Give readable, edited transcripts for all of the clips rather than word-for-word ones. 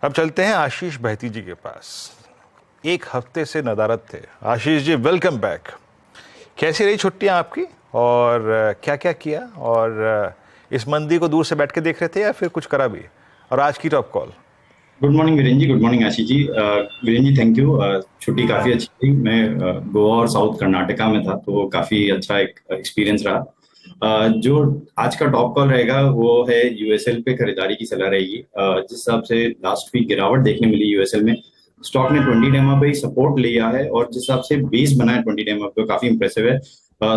अब चलते हैं आशीष बहती जी के पास। एक हफ्ते से नदारद थे। Ashish ji, welcome back. कैसी रही छुट्टियां आपकी और क्या क्या किया? और इस मंदी को दूर से बैठ के देख रहे थे या फिर कुछ करा भी? और आज की top call. Good morning Viren ji. Good morning Ashish ji. Viren ji, thank you. छुट्टी काफ़ी अच्छी थी। मैं गोवा और साउथ कर्नाटका में था, तो काफ़ी अच्छा एक एक्सपीरियंस रहा। जो आज का टॉप कॉल रहेगा वो है यूएसएल पे खरीदारी की सलाह रहेगी। जिस हिसाब से लास्ट वीक गिरावट देखने मिली यूएसएल में, स्टॉक ने 20 डेमा पे ही सपोर्ट लिया है और जिस हिसाब से बेस बना है 20 डेमा पे, काफ़ी इंप्रेसिव है।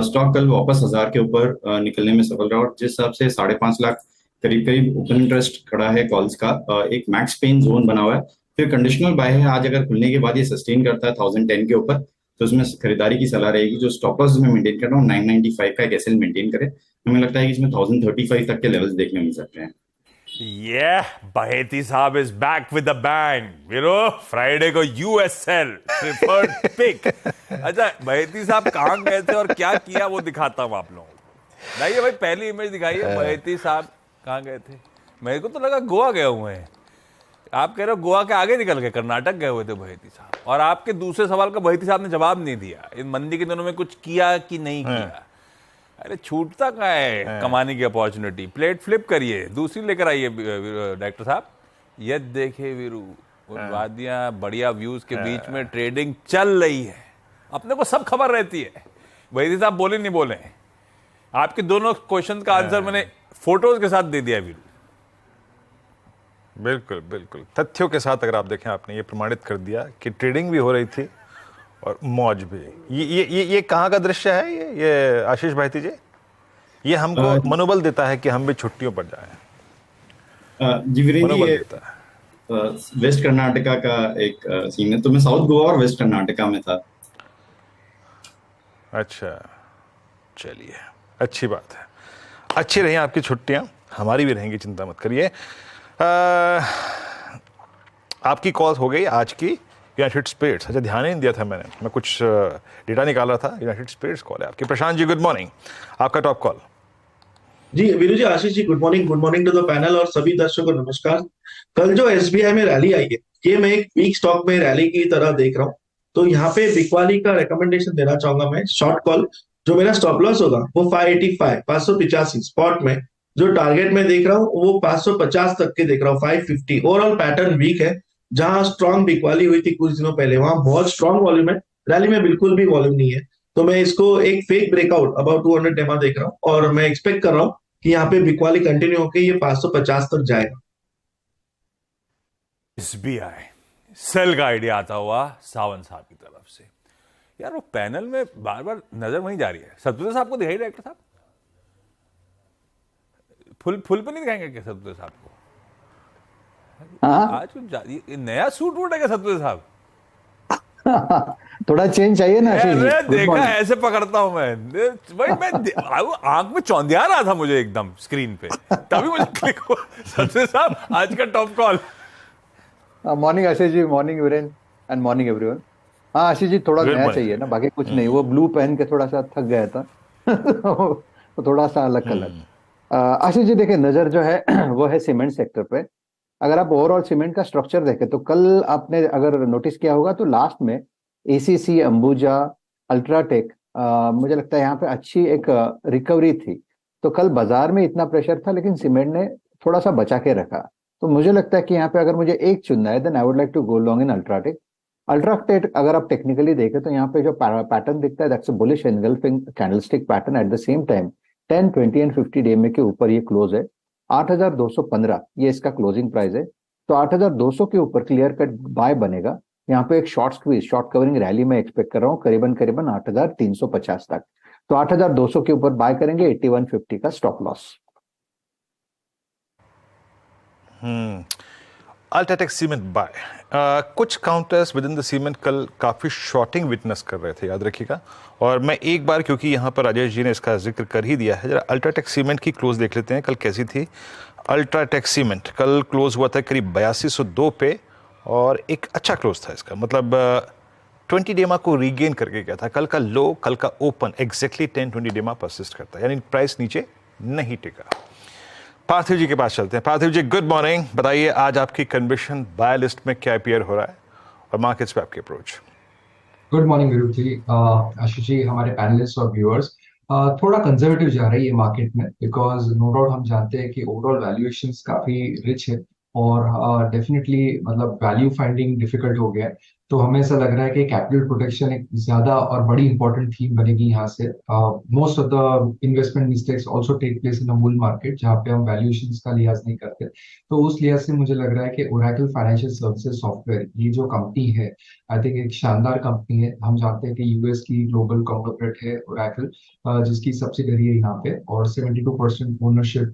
स्टॉक कल वापस 1000 के ऊपर निकलने में सफल रहा और जिस हिसाब से 5.5 लाख करीब करीब ओपन इंटरेस्ट खड़ा है कॉल्स का, एक मैक्स पेन जोन बना हुआ है। फिर कंडीशनल बाय है। आज अगर खुलने के बाद ये सस्टेन करता है 1010 के ऊपर, तो उसमें खरीदारी की सलाह रहेगी। जो स्टॉप लॉस मैं मेंटेन कर रहा हूँ 995 का एक एसएल मेंटेन करे। हमें लगता है कि इसमें 1035 तक के लेवल्स देखने मिल सकते हैं। बहेती साहब is back with the bang. Friday को यूएसएल प्रिफर्ड पिक। अच्छा, बहेती साहब कहाँ गए थे और क्या किया वो दिखाता हूँ आप लोगों को। नहीं भाई, पहली इमेज दिखाइए। बहेती साहब कहाँ गए थे? मेरे को तो लगा गोवा गए हुए हैं। आप कह रहे हो गोवा के आगे निकल गए, कर्नाटक गए हुए थे बहेती साहब। और आपके दूसरे सवाल का बहेती साहब ने जवाब नहीं दिया, इन मंदी के दिनों में कुछ किया कि नहीं किया। अरे छूटता कहाँ है कमाने की अपॉर्चुनिटी? प्लेट फ्लिप करिए, दूसरी लेकर आइए डायरेक्टर साहब। ये देखिए वीरू, वादियां बढ़िया व्यूज के बीच में ट्रेडिंग चल रही है। अपने को सब खबर रहती है। बहेती साहब बोले नहीं बोले, आपके दोनों क्वेश्चन का आंसर मैंने फोटोज के साथ दे दिया वीरू। बिल्कुल बिल्कुल, तथ्यों के साथ अगर आप देखें, आपने ये प्रमाणित कर दिया कि ट्रेडिंग भी हो रही थी और मौज भी। ये कहाँ का दृश्य है? ये आशीष बहती जी, ये हमको मनोबल देता है कि हम भी छुट्टियों पर जाएं। जी वीरेन जी, मनोबल ये देता है। वेस्ट कर्नाटका का एक सीन है। तो मैं साउथ गोवा और वेस्ट कर्नाटका में था। अच्छा, चलिए, अच्छी बात है। अच्छी रही आपकी छुट्टियां, हमारी भी रहेंगी, चिंता मत करिए। आपकी कॉल हो गई आज की यूनाइटेड स्पिरिट्स। अच्छा, ध्यान ही नहीं दिया था मैंने, मैं कुछ डेटा निकाल रहा था। यूनाइटेड स्पिरिट्स कॉल है आपकी। प्रशांत जी, गुड मॉर्निंग, आपका टॉप कॉल। जी Viru ji, Ashish ji, good morning to the panel और सभी दर्शकों को नमस्कार। कल जो एसबीआई में रैली आई है, ये मैं एक वीक स्टॉक में रैली की तरह देख रहा हूँ। तो यहाँ पे बिकवाली का रिकमेंडेशन देना चाहूंगा मैं। शॉर्ट कॉल, जो मेरा स्टॉप लॉस होगा वो 585 585 स्पॉट में। जो टारगेट में देख रहा हूँ वो 550 तक के देख रहा हूँ, 550। ओवरऑल पैटर्न वीक है। जहां स्ट्रॉन्ग बिकवाली हुई थी कुछ दिनों पहले, वहां बहुत स्ट्रॉन्ग वॉल्यूम है। रैली में बिल्कुल भी वॉल्यूम नहीं है। तो मैं इसको एक फेक ब्रेकआउट अबाउट 200 डेमा देख रहा हूँ और मैं एक्सपेक्ट कर रहा हूँ कि यहाँ पे बिकवाली कंटिन्यू होकर ये 550 तक जाएगा। एसबीआई सेल का आइडिया आता हुआ सावंत साहब की तरफ से। यार वो पैनल में बार बार नजर वहीं जा रही है। सतपुते साहब को दिखाई डायरेक्टर साहब, फुल पे नहीं दिखाएंगे क्या सतपुते साहब को? हाँ। आज कुछ ये नया सूट वूट है क्या सतपुते साहब? थोड़ा चेंज चाहिए ना आशीष जी। अरे गुड देखा, मॉर्निंग। ऐसे पकड़ता हूं मैं भाई। आंख में चौंधिया रहा था मुझे एकदम स्क्रीन पे, तभी मुझे क्लिक हुआ। सतपुते साहब, आज का top call. Morning Ashish ji, morning Viren and morning everyone. हाँ आशीष जी, थोड़ा गुड नया चाहिए ना, मॉर्निंग। बाकी कुछ नहीं। वो ब्लू पहन के थोड़ा सा थक गया था। तो थोड़ा सा अलग कलर। आशीष जी देखिए, नजर जो है वो है सीमेंट सेक्टर पे। अगर आप ओवरऑल सीमेंट का स्ट्रक्चर देखें तो कल आपने अगर नोटिस किया होगा तो लास्ट में एसीसी, अंबुजा, अल्ट्राटेक, मुझे लगता है यहाँ पे अच्छी एक रिकवरी थी। तो कल बाजार में इतना प्रेशर था लेकिन सीमेंट ने थोड़ा सा बचा के रखा। तो मुझे लगता है कि यहाँ पे अगर मुझे एक चुनना है then I would like to go long in UltraTech. UltraTech अगर आप टेक्निकली देखें तो यहाँ पे जो पैटर्न दिखता है that's a bullish engulfing candlestick pattern. At the same time 10, 20 and 50 day के ऊपर ये क्लोज है। 8,215 ये इसका क्लोजिंग प्राइस है। तो 8,200 के ऊपर क्लियर कट बाय बनेगा। यहाँ पे एक short squeeze, short covering rally में एक्सपेक्ट कर रहा हूँ करीबन करीबन 8,350 तक। तो 8,200 के ऊपर बाय करेंगे, 8150 का stop loss. UltraTech cement buy. कुछ counters within the cement कल काफ़ी शॉर्टिंग विटनेस कर रहे थे, याद रखिएगा। और मैं एक बार, क्योंकि यहाँ पर राजेश जी ने इसका जिक्र कर ही दिया है, जरा अल्ट्राटेक सीमेंट की क्लोज देख लेते हैं कल कैसी थी। अल्ट्राटेक सीमेंट कल क्लोज हुआ था करीब 8202 पे और एक अच्छा क्लोज था इसका। मतलब 20 डेमा को रीगेन करके गया था। कल का लो, कल का ओपन एग्जैक्टली 10-20 डेमा परसिस्ट करता है, यानी प्राइस नीचे नहीं टिका। पार्थिव जी के पास चलते हैं। पार्थिव जी, गुड मॉर्निंग। बताइए आज आपकी कन्विक्शन बाय लिस्ट में क्या अपीयर हो रहा है और मार्केट्स पे आपकी अप्रोच। गुड मॉर्निंग विरुद्ध जी, आशीष जी, हमारे पैनलिस्ट और व्यूअर्स। थोड़ा कंजर्वेटिव जा रही है मार्केट में, बिकॉज नो डाउट हम जानते हैं कि ओवरऑल वैल्यूएशंस काफी रिच है और डेफिनेटली मतलब वैल्यू फाइंडिंग डिफिकल्ट हो गया है। तो हमें ऐसा लग रहा है कि कैपिटल प्रोटेक्शन एक ज्यादा और बड़ी इंपॉर्टेंट थीम बनेगी यहाँ से। Most of the investment mistakes also take place in the bull market, जहाँ पे हम वैल्यूएशंस का लिहाज नहीं करते। तो उस लिहाज से मुझे लग रहा है कि ओरेकल फाइनेंशियल सर्विसेज सॉफ्टवेयर, ये जो कंपनी है, आई थिंक एक शानदार कंपनी है। हम जानते हैं कि यूएस की ग्लोबल कॉन्ग्लोमरेट है ओरेकल, जिसकी सब्सिडरी है यहाँ पे, और 72% ओनरशिप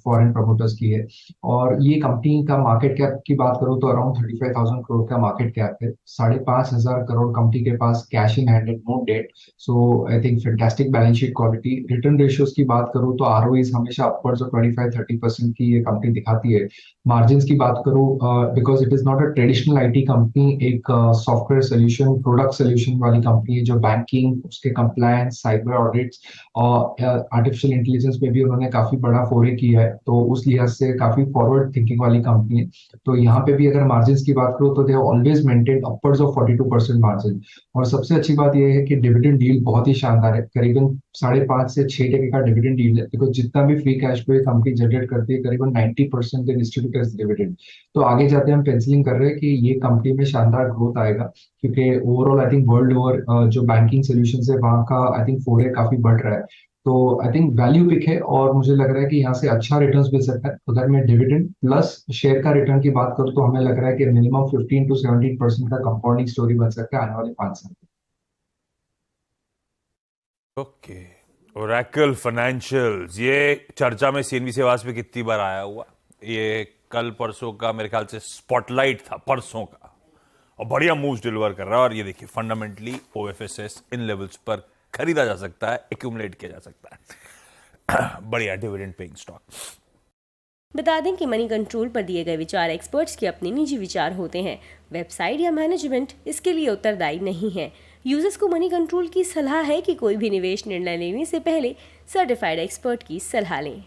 फॉरेन प्रमोटर्स की है। और ये कंपनी का मार्केट कैप की बात करूँ तो अराउंड 35,000 करोड़ का मार्केट कैप है। 5,500 करोड़ कंपनी के पास cash in hand, no debt. So I think fantastic balance sheet quality. Return ratios की बात करूँ तो आरओईज हमेशा अपवर्ड्स ऑफ 25-30% की ये कंपनी दिखाती है। मार्जिन की बात करूँ, because it is not a traditional IT company, एक सॉफ्टवेयर सोल्यूशन, प्रोडक्ट सोल्यूशन वाली कंपनी है, जो बैंकिंग, उसके कंप्लायंस, साइबर ऑडिट्स और आर्टिफिशियल इंटेलिजेंस में भी उन्होंने काफी बड़ा फोरे किया है। तो उस लिहाज से काफी फॉरवर्ड थिंकिंग वाली कंपनी है। तो यहाँ पे भी अगर मार्जिन की बात करूँ तो they always maintain upwards of 42% margin. और सबसे अच्छी बात यह है कि डिविडेंड डील बहुत ही शानदार है, करीबन 5.5 से 6% का डिविडेंड डील है। बिकॉज जितना भी free cash flow company generate करती है, करीबन 90% डिस्ट्रीब्यूट एज डिविडेंड। तो आगे जाते हम पेंसिलिंग कर रहे हैं कि ये कंपनी में शानदार ग्रोथ आएगा, क्योंकि overall I think world over जो बैंकिंग सोल्यूशन है वहाँ का आई थिंक फोरे काफी बढ़ रहा है। तो आई थिंक वैल्यू पिक है और मुझे लग रहा है कि यहाँ से अच्छा रिटर्न्स मिल सकता है। अगर मैं डिविडेंड प्लस शेयर का रिटर्न की बात करूँ तो हमें लग रहा है कि मिनिमम 15 to 17% का कंपाउंडिंग स्टोरी बन सकता है आने वाले 5 साल में। ओके, ओरेकल फाइनेंशियल्स, ये चर्चा में सीएनबीसी आवाज पे कितनी बार आया हुआ। ये कल परसों का मेरे ख्याल से स्पॉटलाइट था, परसों का, और बढ़िया मूव्स डिलीवर कर रहा है। और ये देखिए फंडामेंटली ओएफएसएस इन लेवल्स पर खरीदा जा सकता है, एक्यूमुलेट किया जा सकता है। बढ़िया डिविडेंड पेइंग स्टॉक। बता दें कि मनी कंट्रोल पर दिए गए विचार एक्सपर्ट्स के अपने निजी विचार होते हैं। वेबसाइट या मैनेजमेंट इसके लिए उत्तरदायी नहीं है। यूजर्स को मनी कंट्रोल की सलाह है कि कोई भी निवेश निर्णय लेने से पहले सर्टिफाइड एक्सपर्ट की सलाह लें।